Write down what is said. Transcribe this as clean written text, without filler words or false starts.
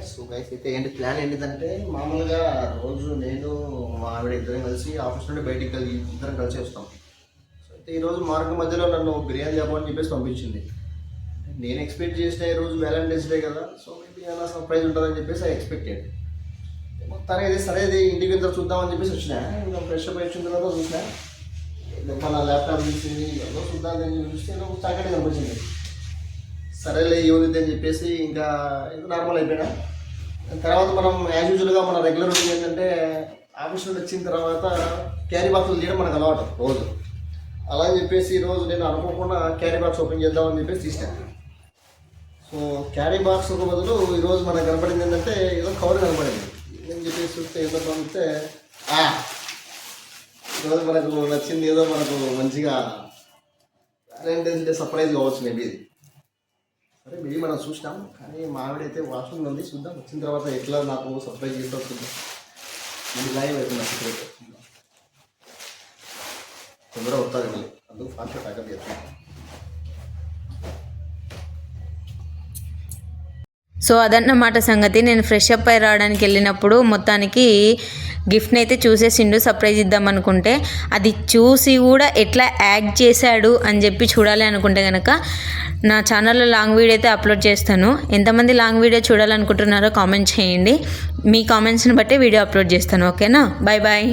So guys అయితే ఏంటి plan ఏంటిదంటే మామూలుగా రోజు నేను మా ఆవిడ ఇద్దరం కలిసి ఆఫీస్ నుండి బయటికి ఇద్దరం కలిసి వస్తాం. సో అయితే ఈరోజు మార్గం మధ్యలో నన్ను బిర్యానీ చెప్పమని చెప్పేసి పంపించింది. నేను ఎక్స్పెక్ట్ చేసిన ఈరోజు వ్యాలంటైన్స్ డే కదా, సో మేబీ ఏమైనా సర్ప్రైజ్ ఉంటుందని చెప్పేసి ఐ ఎక్స్పెక్టెడ్. మొత్తానికి అయితే సరే ఇది ఇంటికి ఇంత చూద్దామని చెప్పేసి వచ్చిన. ఇంకా ఫ్రెష్ అప్ వచ్చిన తర్వాత చూసిన మన ల్యాప్టాప్ చూసింది ఏదో చూద్దామని చూస్తే ఏదో చాకటి కనిపించింది. సరేలే ఏముంది అని చెప్పేసి ఇంకా ఏదో నార్మల్ అయిపోయినా. తర్వాత మనం యాజ్ యూజువల్గా మన రెగ్యులర్ రొటీన్ ఏంటంటే ఆఫీస్ నుండి వచ్చిన తర్వాత క్యారీ బాక్సులు తీయడం మనకు అలవాటు రోజు. అలా అని చెప్పేసి ఈరోజు నేను అనుకోకుండా క్యారీ బాక్స్ ఓపెన్ చేద్దామని చెప్పేసి తీసాను. సో క్యారీ బాక్స్ ఒక బదులు ఈరోజు మనకు కనపడింది ఏంటంటే ఏదో కవర్ కనపడింది. ఏం చెప్పేసి చూస్తే ఏదో పంపితే ఈరోజు మనకు నచ్చింది ఏదో మనకు మంచిగా వ్యాలంటైన్స్ డే సర్ప్రైజ్ కావచ్చు మేబీ ఇది. సరే మేబీ మనం చూసినాం, కానీ మా ఆవిడైతే వాష్రూమ్లో ఉంది. చూద్దాం వచ్చిన తర్వాత ఎట్లా నాకు సర్ప్రైజ్ చేస్తా చూద్దాం. ఇది లైవ్ అయితే నాకు తొందరగా వస్తుంది మళ్ళీ, అందుకు ఫాస్ట్గా ప్యాకప్ చేస్తాం. సో అదన్నమాట సంగతి. నేను ఫ్రెష్ అప్ అయి రావడానికి వెళ్ళినప్పుడు మొత్తానికి గిఫ్ట్ని అయితే చూసేసిండు సర్ప్రైజ్ ఇద్దాం అనుకుంటే. అది చూసి కూడా ఎట్లా యాక్ట్ చేశాడు అని చెప్పి చూడాలి అనుకుంటే కనుక నా ఛానల్లో లాంగ్ వీడియో అయితే అప్లోడ్ చేస్తాను. ఎంతమంది లాంగ్ వీడియో చూడాలనుకుంటున్నారో కామెంట్ చేయండి. మీ కామెంట్స్ని బట్టి వీడియో అప్లోడ్ చేస్తాను. ఓకేనా? Bye bye.